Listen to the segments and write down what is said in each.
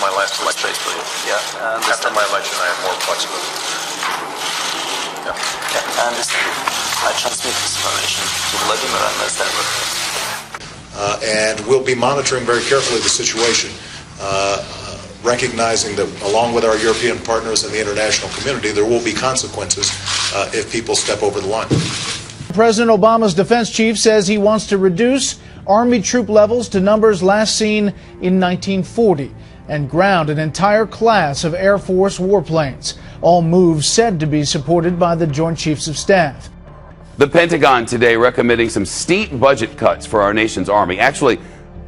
my last election. Yeah, After my election, I have more flexibility. Yeah. Yeah, I understand. I transmit this information to Vladimir and and we'll be monitoring very carefully the situation, recognizing that along with our European partners and the international community, there will be consequences if people step over the line. President Obama's defense chief says he wants to reduce Army troop levels to numbers last seen in 1940 and ground an entire class of Air Force warplanes, all moves said to be supported by the Joint Chiefs of Staff. The Pentagon today recommending some steep budget cuts for our nation's Army, actually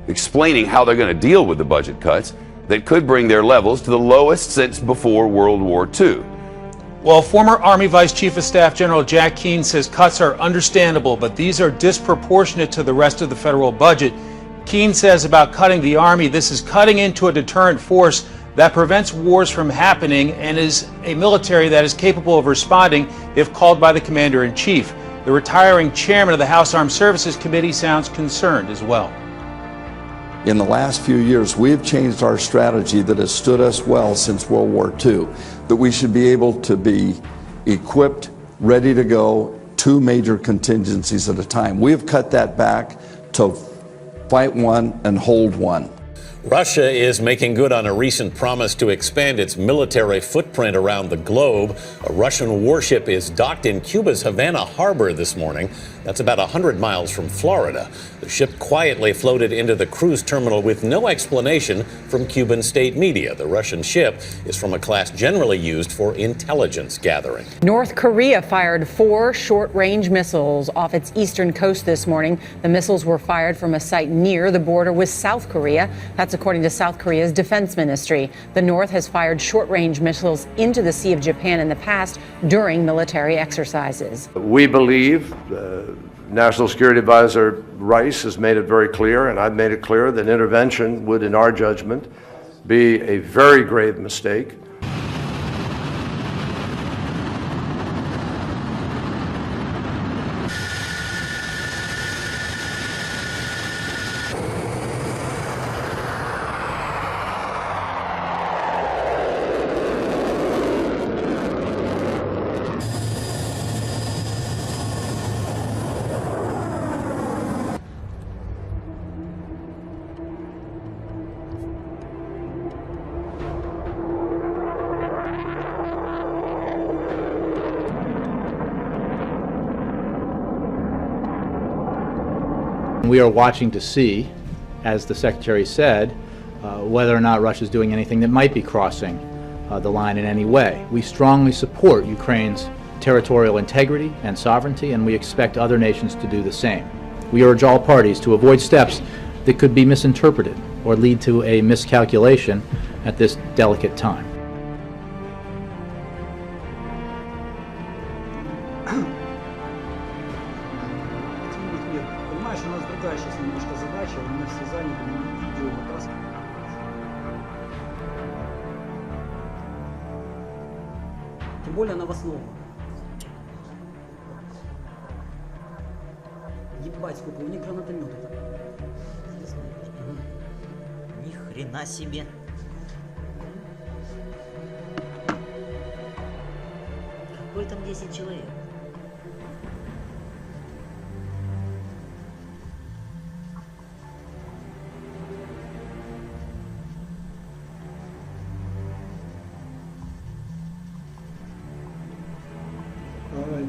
explaining how they're going to deal with the budget cuts that could bring their levels to the lowest since before World War II. Well, former Army Vice Chief of Staff General Jack Keane says cuts are understandable, but these are disproportionate to the rest of the federal budget. Keane says about cutting the Army, this is cutting into a deterrent force that prevents wars from happening and is a military that is capable of responding if called by the Commander-in-Chief. The retiring chairman of the House Armed Services Committee sounds concerned as well. In the last few years, we have changed our strategy that has stood us well since World War II, that we should be able to be equipped, ready to go, 2 major contingencies at a time. We have cut that back to fight one and hold one. Russia is making good on a recent promise to expand its military footprint around the globe. A Russian warship is docked in Cuba's Havana harbor this morning. That's about 100 miles from Florida. The ship quietly floated into the cruise terminal with no explanation from Cuban state media. The Russian ship is from a class generally used for intelligence gathering. North Korea fired 4 short-range missiles off its eastern coast this morning. The missiles were fired from a site near the border with South Korea. That's according to South Korea's defense ministry. The North has fired short-range missiles into the Sea of Japan in the past during military exercises. We believe National Security Advisor Rice has made it very clear, and I've made it clear, that intervention would, in our judgment, be a very grave mistake. We are watching to see, as the Secretary said, whether or not Russia is doing anything that might be crossing the line in any way. We strongly support Ukraine's territorial integrity and sovereignty, and we expect other nations to do the same. We urge all parties to avoid steps that could be misinterpreted or lead to a miscalculation at this delicate time. Тем более новостного. Ебать, сколько у них гранатометов. Ни хрена себе. Какой там 10 человек?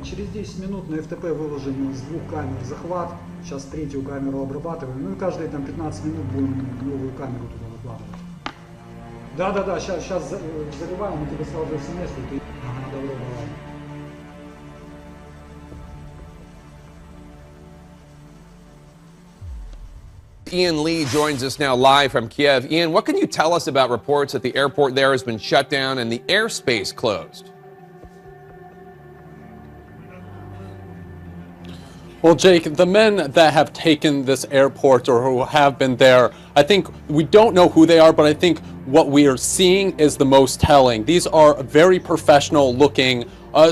Через 10 минут на ФТП выложим с 2 камер захват. Сейчас 3-ю камеру обрабатываем. Ну и каждые там 15 минут будем новую камеру туда выкладывать. Да, сейчас заливаем, мы тебе сразу смс. Ага, добро, давай. Ian Lee joins us now live from Kiev. Ian, what can you tell us about reports that the airport there has been shut down and the airspace closed? Well, Jake, the men that have taken this airport or who have been there, I think we don't know who they are, but I think what we are seeing is the most telling. These are very professional looking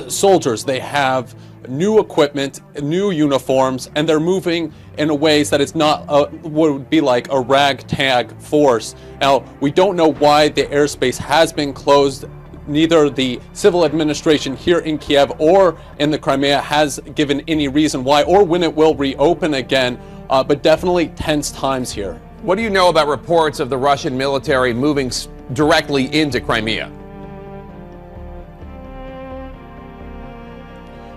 soldiers. They have new equipment, new uniforms, and they're moving in a ways that it's not would be like a ragtag force. Now, we don't know why the airspace has been closed. Neither the civil administration here in Kiev or in the Crimea has given any reason why or when it will reopen again, but definitely tense times here. What do you know about reports of the Russian military moving directly into Crimea?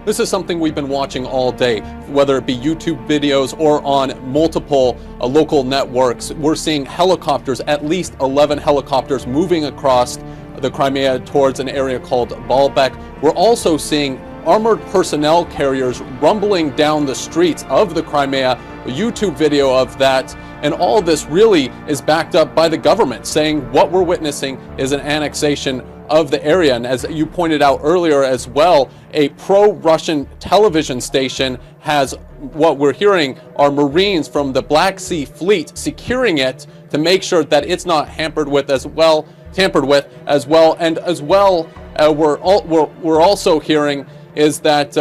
This is something we've been watching all day, whether it be YouTube videos or on multiple local networks. We're seeing helicopters, at least 11 helicopters moving across the Crimea towards an area called Baalbek. We're also seeing armored personnel carriers rumbling down the streets of the Crimea, a YouTube video of that. And all this really is backed up by the government saying what we're witnessing is an annexation of the area. And as you pointed out earlier as well, a pro-Russian television station has, what we're hearing are Marines from the Black Sea Fleet securing it to make sure that it's not tampered with as well. And as well, we're also hearing is that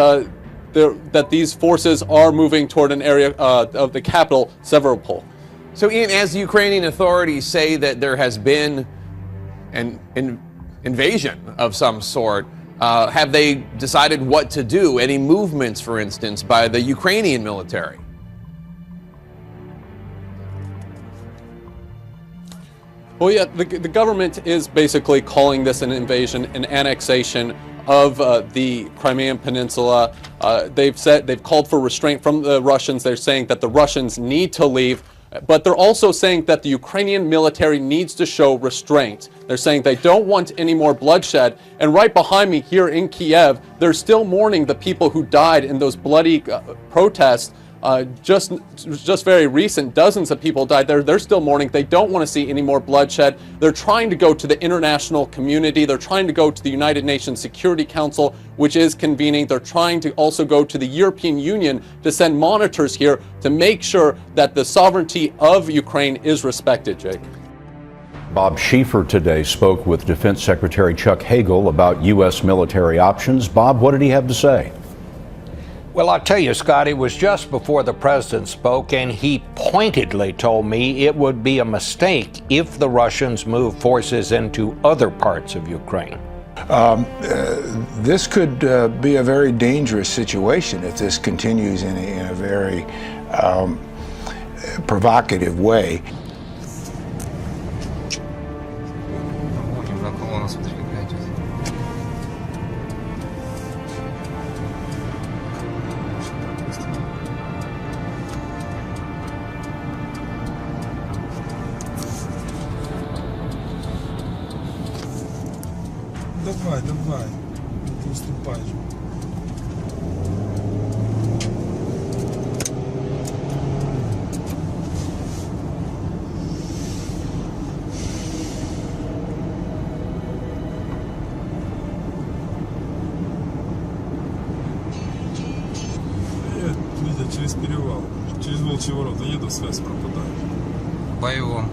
that these forces are moving toward an area of the capital, Sevastopol. So, Ian, as Ukrainian authorities say that there has been an invasion of some sort, have they decided what to do? Any movements, for instance, by the Ukrainian military? Well, yeah, the government is basically calling this an invasion, an annexation of the Crimean Peninsula. They've called for restraint from the Russians. They're saying that the Russians need to leave, but they're also saying that the Ukrainian military needs to show restraint. They're saying they don't want any more bloodshed. And right behind me here in Kiev, they're still mourning the people who died in those bloody protests. Just very recent, dozens of people died there. They're still mourning. They don't want to see any more bloodshed. They're trying to go to the international community. They're trying to go to the United Nations Security Council, which is convening. They're trying to also go to the European Union to send monitors here to make sure that the sovereignty of Ukraine is respected, Jake. Bob Schieffer today spoke with Defense Secretary Chuck Hagel about U.S. military options. Bob, what did he have to say? Well, I'll tell you, Scott, it was just before the president spoke, and he pointedly told me it would be a mistake if the Russians move forces into other parts of Ukraine. This could be a very dangerous situation if this continues in a very provocative way. Давай, уступай же. Я, видя, через перевал, через Волчьи ворота еду, связь пропадает. В боевом.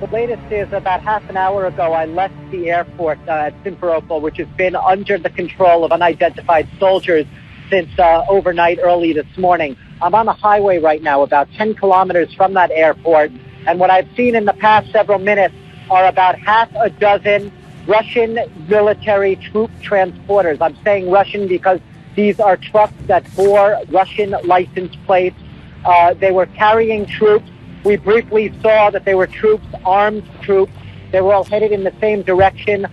The latest is about half an hour ago, I left the airport at Simferopol, which has been under the control of unidentified soldiers since overnight early this morning. I'm on the highway right now, about 10 kilometers from that airport, and what I've seen in the past several minutes are about half a dozen Russian military troop transporters. I'm saying Russian because these are trucks that bore Russian license plates. They were carrying troops. We briefly saw that they were troops, armed troops. They were all headed in the same direction.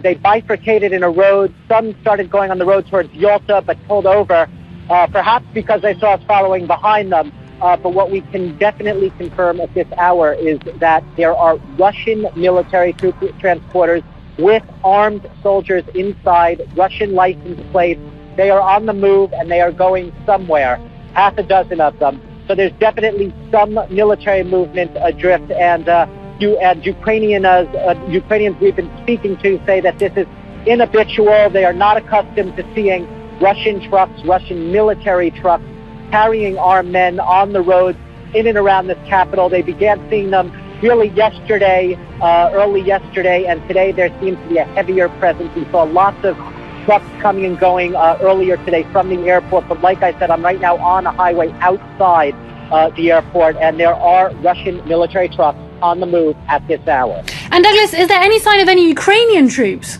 They bifurcated in a road. Some started going on the road towards Yalta, but pulled over, perhaps because they saw us following behind them. But what we can definitely confirm at this hour is that there are Russian military troop transporters with armed soldiers inside, Russian license plates. They are on the move and they are going somewhere, half a dozen of them. So there's definitely some military movement adrift, and Ukrainians we've been speaking to say that this is inhabitual. They are not accustomed to seeing Russian trucks, Russian military trucks, carrying armed men on the roads in and around this capital. They began seeing them really yesterday, early yesterday, and today there seems to be a heavier presence. We saw lots of trucks coming and going earlier today from the airport, but like I said, I'm right now on a highway outside the airport, and there are Russian military trucks on the move at this hour. And Douglas, is there any sign of any Ukrainian troops?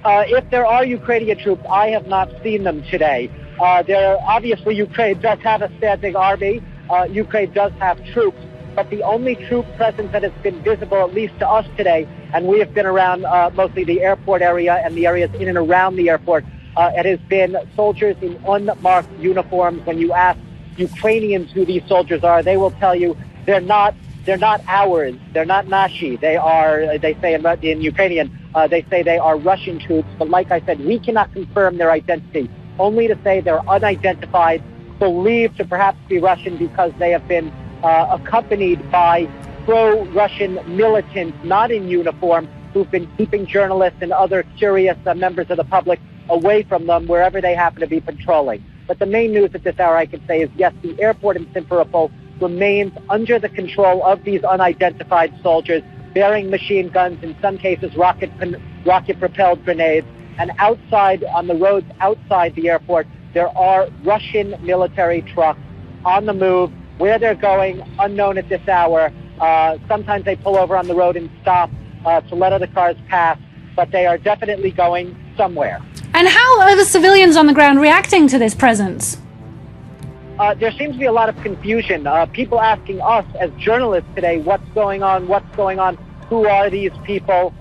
If there are Ukrainian troops, I have not seen them today. Obviously, Ukraine does have a standing army. Ukraine does have troops, but the only troop presence that has been visible, at least to us today, and we have been around mostly the airport area and the areas in and around the airport, it has been soldiers in unmarked uniforms. When you ask Ukrainians who these soldiers are, they will tell you they're not ours. They're not nashi. They say in Ukrainian, they say they are Russian troops. But like I said, we cannot confirm their identity. Only to say they're unidentified, believed to perhaps be Russian because they have been accompanied by pro-Russian militants, not in uniform, who've been keeping journalists and other curious members of the public away from them wherever they happen to be patrolling. But the main news at this hour, I can say, is yes, the airport in Simferopol remains under the control of these unidentified soldiers, bearing machine guns, in some cases rocket-propelled grenades. And outside, on the roads outside the airport, there are Russian military trucks on the move. Where they're going, unknown at this hour. Sometimes they pull over on the road and stop to let other cars pass, but they are definitely going somewhere. And how are the civilians on the ground reacting to this presence? There seems to be a lot of confusion. People asking us as journalists today, what's going on, who are these people?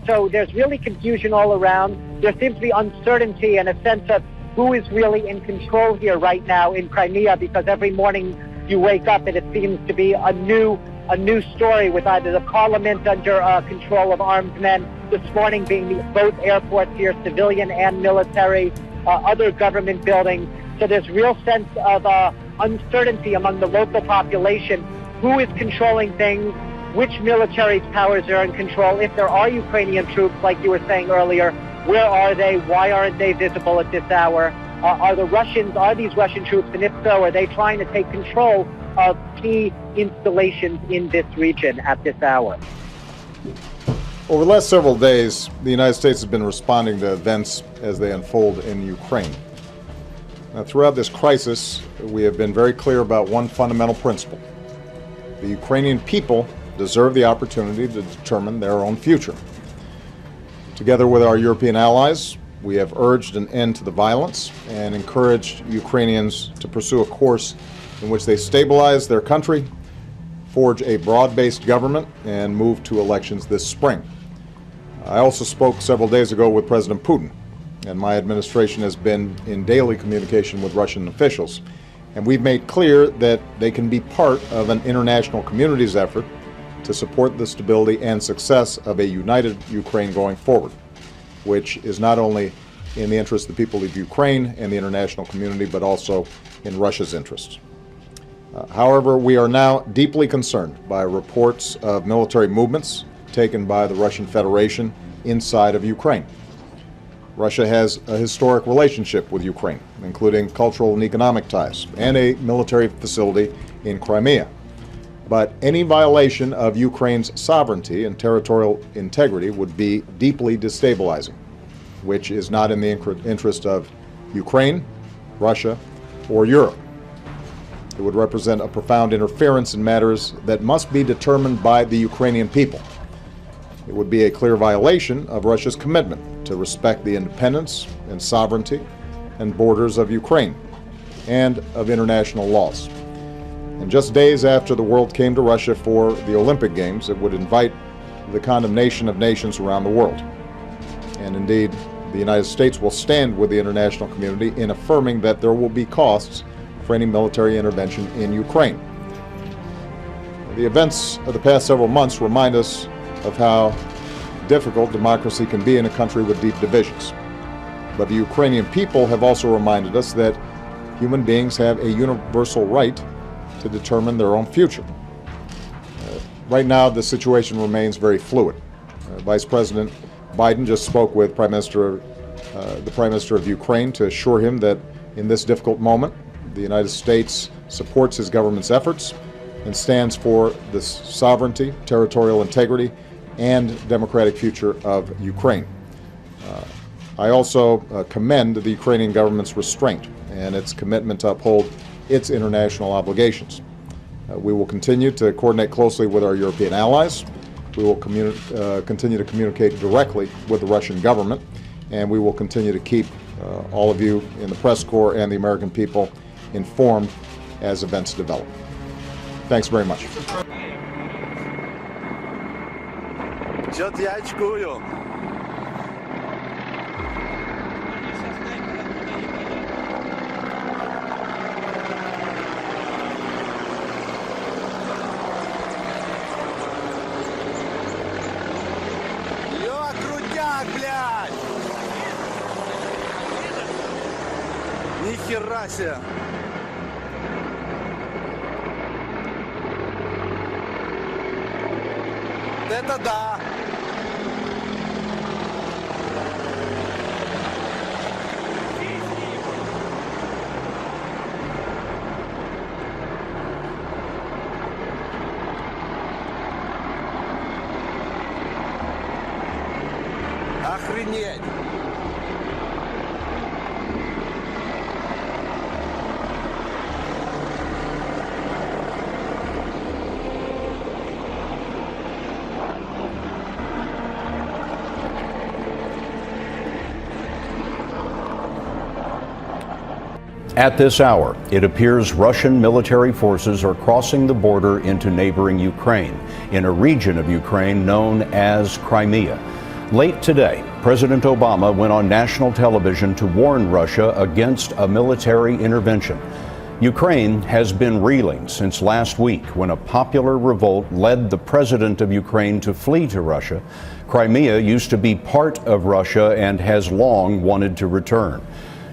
So there's really confusion all around. There seems to be uncertainty and a sense of who is really in control here right now in Crimea, because every morning you wake up and it seems to be a new story, with either the parliament under control of armed men, this morning being both airports here, civilian and military, other government buildings. So there's real sense of uncertainty among the local population. Who is controlling things? Which military powers are in control? If there are Ukrainian troops, like you were saying earlier, where are they? Why aren't they visible at this hour? Are these Russian troops? And if so, are they trying to take control of key installations in this region at this hour? Over the last several days, the United States has been responding to events as they unfold in Ukraine. Now, throughout this crisis, we have been very clear about one fundamental principle. The Ukrainian people deserve the opportunity to determine their own future. Together with our European allies, we have urged an end to the violence and encouraged Ukrainians to pursue a course in which they stabilize their country, forge a broad-based government, and move to elections this spring. I also spoke several days ago with President Putin, and my administration has been in daily communication with Russian officials. And we've made clear that they can be part of an international community's effort to support the stability and success of a united Ukraine going forward, which is not only in the interest of the people of Ukraine and the international community, but also in Russia's interests. However, we are now deeply concerned by reports of military movements taken by the Russian Federation inside of Ukraine. Russia has a historic relationship with Ukraine, including cultural and economic ties, and a military facility in Crimea. But any violation of Ukraine's sovereignty and territorial integrity would be deeply destabilizing, which is not in the interest of Ukraine, Russia, or Europe. It would represent a profound interference in matters that must be determined by the Ukrainian people. It would be a clear violation of Russia's commitment to respect the independence and sovereignty and borders of Ukraine and of international laws. And just days after the world came to Russia for the Olympic Games, it would invite the condemnation of nations around the world. And indeed, the United States will stand with the international community in affirming that there will be costs for any military intervention in Ukraine. The events of the past several months remind us of how difficult democracy can be in a country with deep divisions. But the Ukrainian people have also reminded us that human beings have a universal right to determine their own future. Right now, the situation remains very fluid. Vice President Biden just spoke with the Prime Minister of Ukraine to assure him that in this difficult moment, the United States supports his government's efforts and stands for the sovereignty, territorial integrity, and democratic future of Ukraine. I also commend the Ukrainian government's restraint and its commitment to uphold its international obligations. We will continue to coordinate closely with our European allies. We will continue to communicate directly with the Russian government, and we will continue to keep all of you in the press corps and the American people informed as events develop. Thanks very much. Блядь! Ни хера себе! Это да! Охренеть! At this hour, it appears Russian military forces are crossing the border into neighboring Ukraine, in a region of Ukraine known as Crimea. Late today, President Obama went on national television to warn Russia against a military intervention. Ukraine has been reeling since last week when a popular revolt led the president of Ukraine to flee to Russia. Crimea used to be part of Russia and has long wanted to return.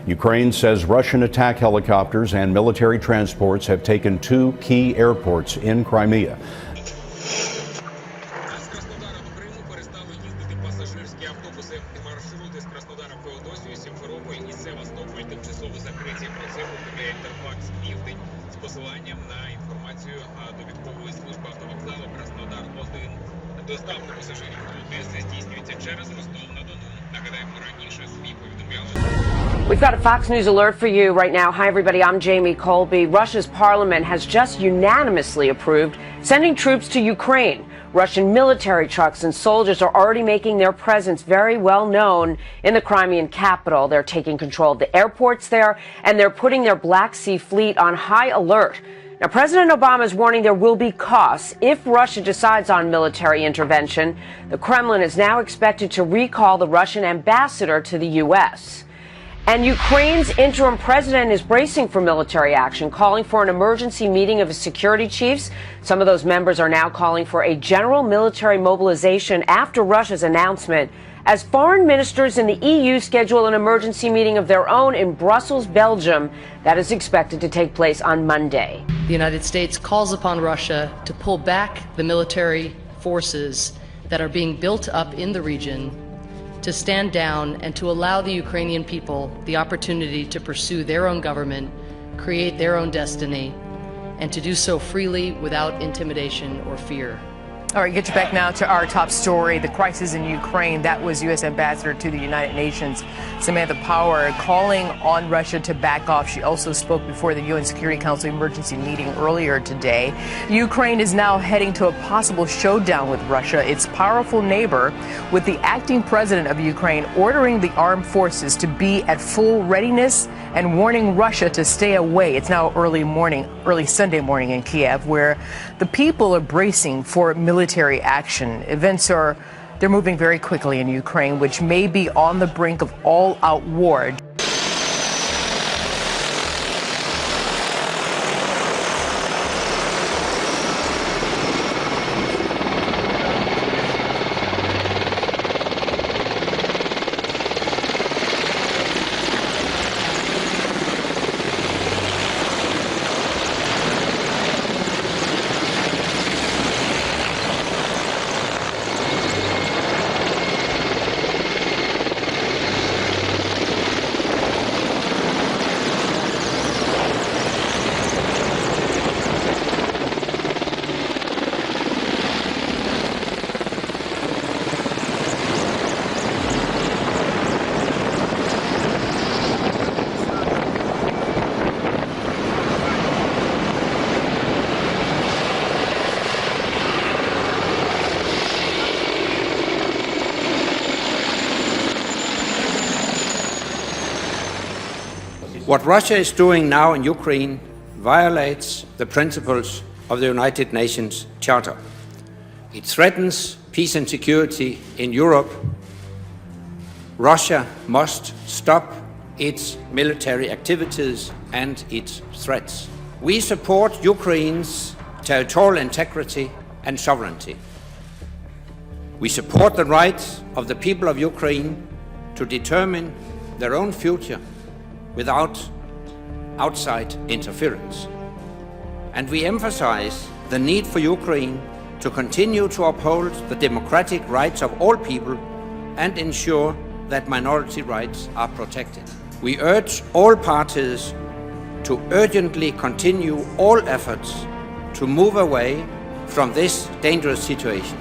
Ukraine says Russian attack helicopters and military transports have taken two key airports in Crimea. We've got a Fox News alert for you right now. Hi, everybody. I'm Jamie Colby. Russia's parliament has just unanimously approved sending troops to Ukraine. Russian military trucks and soldiers are already making their presence very well known in the Crimean capital. They're taking control of the airports there, and they're putting their Black Sea fleet on high alert. Now, President Obama is warning there will be costs if Russia decides on military intervention. The Kremlin is now expected to recall the Russian ambassador to the U.S. And Ukraine's interim president is bracing for military action, calling for an emergency meeting of his security chiefs. Some of those members are now calling for a general military mobilization after Russia's announcement, as foreign ministers in the EU schedule an emergency meeting of their own in Brussels, Belgium, that is expected to take place on Monday. The United States calls upon Russia to pull back the military forces that are being built up in the region, to stand down and to allow the Ukrainian people the opportunity to pursue their own government, create their own destiny, and to do so freely without intimidation or fear. All right, get you back now to our top story, the crisis in Ukraine. That was U.S. Ambassador to the United Nations, Samantha Power, calling on Russia to back off. She also spoke before the UN Security Council emergency meeting earlier today. Ukraine is now heading to a possible showdown with Russia, its powerful neighbor, with the acting president of Ukraine ordering the armed forces to be at full readiness and warning Russia to stay away. It's now early Sunday morning in Kiev, where the people are bracing for military action. They're moving very quickly in Ukraine, which may be on the brink of all-out war. What Russia is doing now in Ukraine violates the principles of the United Nations Charter. It threatens peace and security in Europe. Russia must stop its military activities and its threats. We support Ukraine's territorial integrity and sovereignty. We support the right of the people of Ukraine to determine their own future without outside interference. And we emphasize the need for Ukraine to continue to uphold the democratic rights of all people and ensure that minority rights are protected. We urge all parties to urgently continue all efforts to move away from this dangerous situation.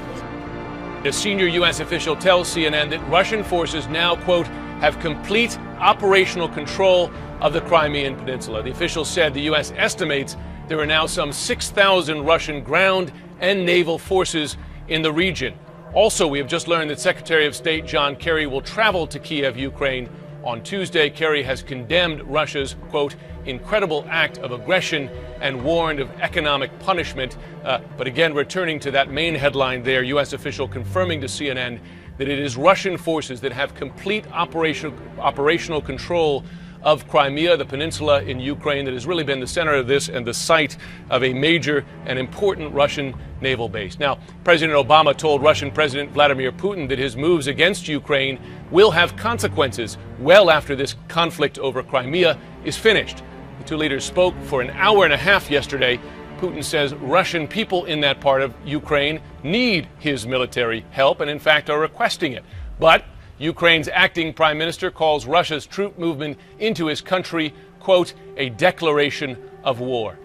A senior U.S. official tells CNN that Russian forces now, quote, have complete operational control of the Crimean Peninsula. The official said the U.S. estimates there are now some 6,000 Russian ground and naval forces in the region. Also, we have just learned that Secretary of State John Kerry will travel to Kiev, Ukraine on Tuesday. Kerry has condemned Russia's, quote, incredible act of aggression and warned of economic punishment. But again, returning to that main headline there, U.S. official confirming to CNN that it is Russian forces that have complete operational control of Crimea, the peninsula in Ukraine that has really been the center of this and the site of a major and important Russian naval base. Now, President Obama told Russian President Vladimir Putin that his moves against Ukraine will have consequences well after this conflict over Crimea is finished. The two leaders spoke for an hour and a half yesterday. Putin says Russian people in that part of Ukraine need his military help and, in fact, are requesting it. But Ukraine's acting prime minister calls Russia's troop movement into his country, quote, a declaration of war.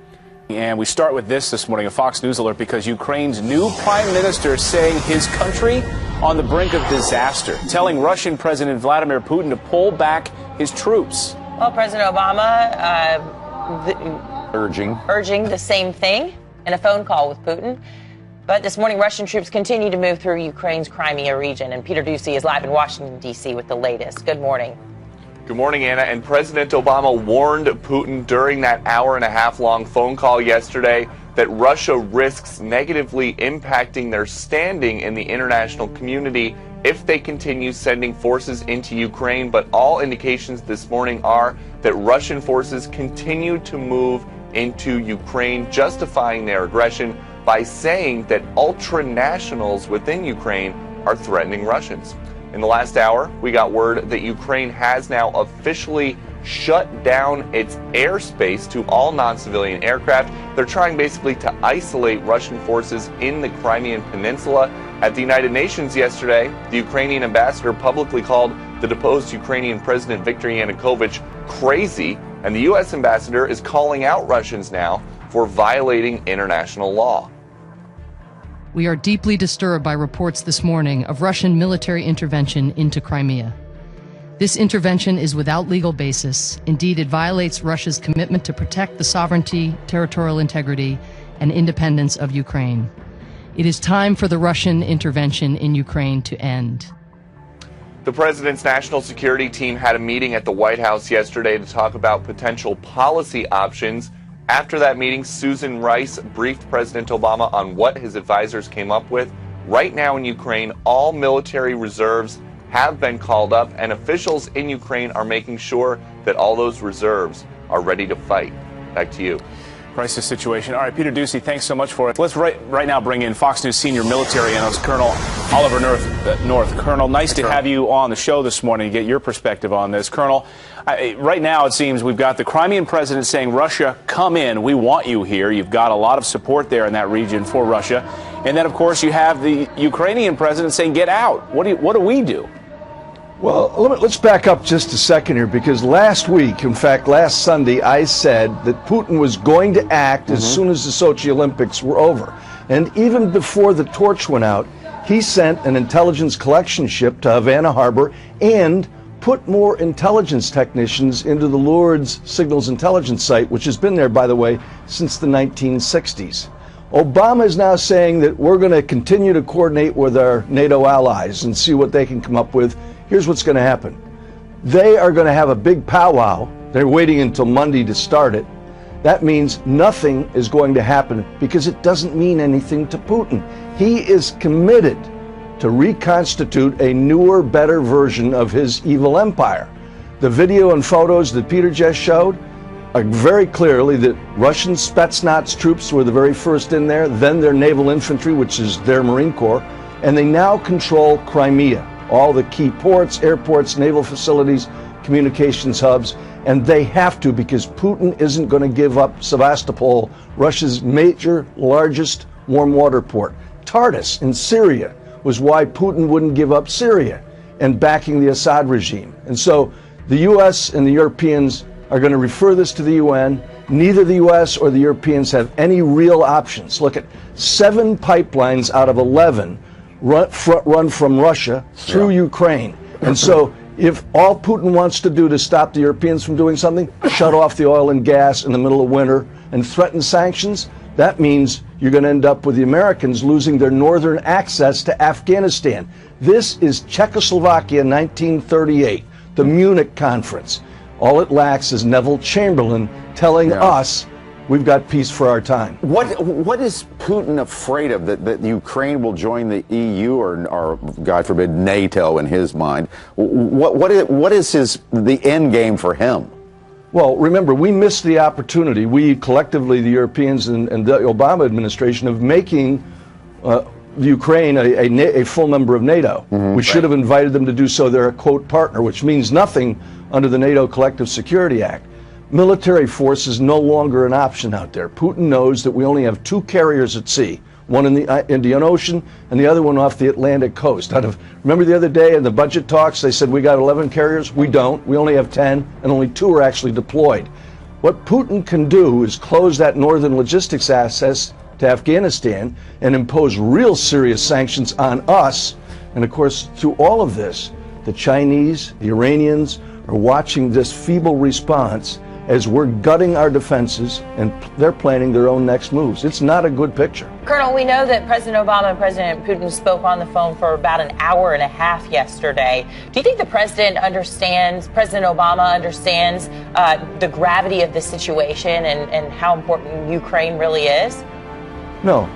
And we start with this morning, a Fox News alert, because Ukraine's new prime minister saying his country on the brink of disaster, telling Russian President Vladimir Putin to pull back his troops. Well, President Obama urging the same thing in a phone call with Putin. But this morning, Russian troops continue to move through Ukraine's Crimea region. And Peter Ducey is live in Washington, D.C. with the latest. Good morning. Good morning, Anna. And President Obama warned Putin during that hour-and-a-half-long phone call yesterday that Russia risks negatively impacting their standing in the international community if they continue sending forces into Ukraine. But all indications this morning are that Russian forces continue to move into Ukraine, justifying their aggression by saying that ultra-nationals within Ukraine are threatening Russians. In the last hour, we got word that Ukraine has now officially shut down its airspace to all non-civilian aircraft. They're trying basically to isolate Russian forces in the Crimean Peninsula. At the United Nations yesterday, the Ukrainian ambassador publicly called the deposed Ukrainian President Viktor Yanukovych crazy, and the U.S. ambassador is calling out Russians now for violating international law. We are deeply disturbed by reports this morning of Russian military intervention into Crimea. This intervention is without legal basis. Indeed, it violates Russia's commitment to protect the sovereignty, territorial integrity, and independence of Ukraine. It is time for the Russian intervention in Ukraine to end. The president's national security team had a meeting at the White House yesterday to talk about potential policy options. After that meeting, Susan Rice briefed President Obama on what his advisors came up with. Right now in Ukraine, all military reserves have been called up, and officials in Ukraine are making sure that all those reserves are ready to fight. Back to you. Crisis situation. All right, Peter Ducey, thanks so much for it. Let's right now bring in Fox News senior military analyst Colonel Oliver North. Colonel, nice to have you on the show this morning to get your perspective on this. Colonel, right now it seems we've got the Crimean president saying, Russia, come in. We want you here. You've got a lot of support there in that region for Russia. And then, of course, you have the Ukrainian president saying, get out. What do we do? Well, let's back up just a second here, because last week, in fact, last Sunday, I said that Putin was going to act as soon as the Sochi Olympics were over. And even before the torch went out, he sent an intelligence collection ship to Havana Harbor and put more intelligence technicians into the Lourdes Signals Intelligence Site, which has been there, by the way, since the 1960s. Obama is now saying that we're going to continue to coordinate with our NATO allies and see what they can come up with. Here's what's going to happen. They are going to have a big powwow They're waiting until Monday to start it. That means nothing is going to happen because it doesn't mean anything to Putin. He is committed to reconstitute a newer, better version of his evil empire. The video and photos that Peter just showed are very clearly that Russian Spetsnaz troops were the very first in there, then their naval infantry, which is their Marine Corps, and they now control Crimea, all the key ports, airports, naval facilities, communications hubs, and they have to because Putin isn't going to give up Sevastopol, Russia's major, largest warm water port. Tartus in Syria was why Putin wouldn't give up Syria and backing the Assad regime. And so the U.S. and the Europeans are going to refer this to the UN. Neither the U.S. or the Europeans have any real options. Look at 7 pipelines out of 11 run from Russia through Ukraine. And so if all Putin wants to do to stop the Europeans from doing something, shut off the oil and gas in the middle of winter and threaten sanctions, that means you're going to end up with the Americans losing their northern access to Afghanistan. This is Czechoslovakia 1938, the Munich Conference. All it lacks is Neville Chamberlain telling us we've got peace for our time. What is Putin afraid of? That Ukraine will join the EU or God forbid, NATO in his mind? What is the end game for him? Well, remember, we missed the opportunity, we collectively, the Europeans and the Obama administration, of making Ukraine a full member of NATO. We should have invited them to do so. They're a, quote, partner, which means nothing under the NATO Collective Security Act. Military force is no longer an option out there. Putin knows that we only have 2 carriers at sea, one in the Indian Ocean and the other one off the Atlantic coast. Remember the other day in the budget talks, they said we got 11 carriers? We don't. We only have 10, and only 2 are actually deployed. What Putin can do is close that northern logistics access to Afghanistan and impose real serious sanctions on us. And of course, through all of this, the Chinese, the Iranians are watching this feeble response as we're gutting our defenses, and they're planning their own next moves. It's not a good picture. Colonel, we know that President Obama and President Putin spoke on the phone for about an hour and a half yesterday. Do you think the President Obama understands the gravity of the situation and how important Ukraine really is? No.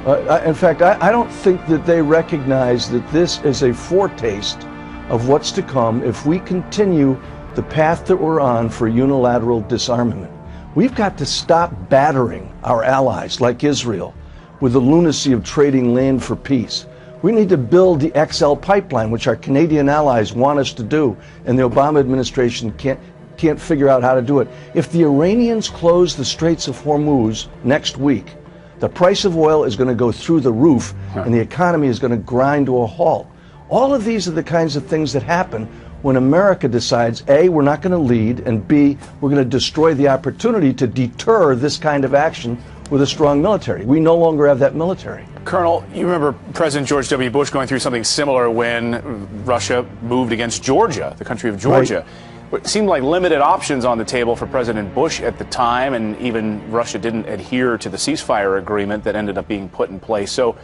In fact, I don't think that they recognize that this is a foretaste of what's to come if we continue the path that we're on for unilateral disarmament. We've got to stop battering our allies like Israel with the lunacy of trading land for peace. We need to build the XL pipeline, which our Canadian allies want us to do, and the Obama administration can't figure out how to do it. If the Iranians close the Straits of Hormuz next week, the price of oil is going to go through the roof and the economy is going to grind to a halt. All of these are the kinds of things that happen when America decides, A, we're not going to lead, and B, we're going to destroy the opportunity to deter this kind of action with a strong military. We no longer have that military. Colonel, you remember President George W. Bush going through something similar when Russia moved against Georgia, the country of Georgia. Right. It seemed like limited options on the table for President Bush at the time, and even Russia didn't adhere to the ceasefire agreement that ended up being put in place. So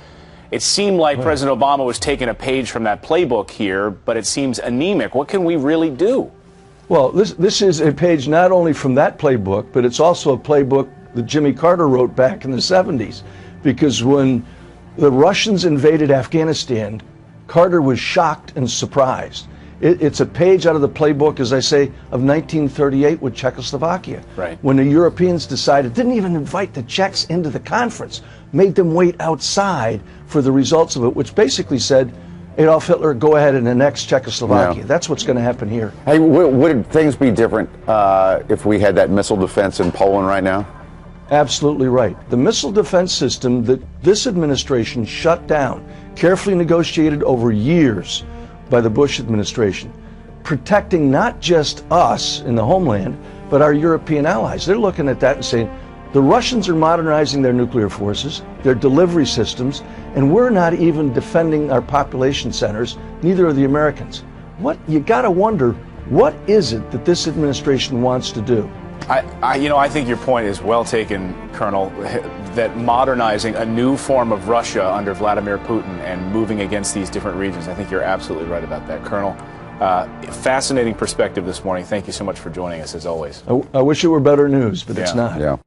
it seemed like President Obama was taking a page from that playbook here, but it seems anemic. What can we really do? Well, this is a page not only from that playbook, but it's also a playbook that Jimmy Carter wrote back in the 70s. Because when the Russians invaded Afghanistan, Carter was shocked and surprised. It's a page out of the playbook, as I say, of 1938 with Czechoslovakia. Right. When the Europeans decided, didn't even invite the Czechs into the conference, made them wait outside for the results of it, which basically said, Adolf Hitler, go ahead and annex Czechoslovakia. That's what's going to happen here. Hey, would things be different if we had that missile defense in Poland right now? Absolutely right. The missile defense system that this administration shut down, carefully negotiated over years by the Bush administration, protecting not just us in the homeland, but our European allies. They're looking at that and saying, the Russians are modernizing their nuclear forces, their delivery systems, and we're not even defending our population centers, neither are the Americans. You gotta wonder, what is it that this administration wants to do? I think your point is well taken, Colonel, that modernizing a new form of Russia under Vladimir Putin and moving against these different regions, I think you're absolutely right about that, Colonel. Fascinating perspective this morning. Thank you so much for joining us, as always. I wish it were better news, but it's not. Yeah.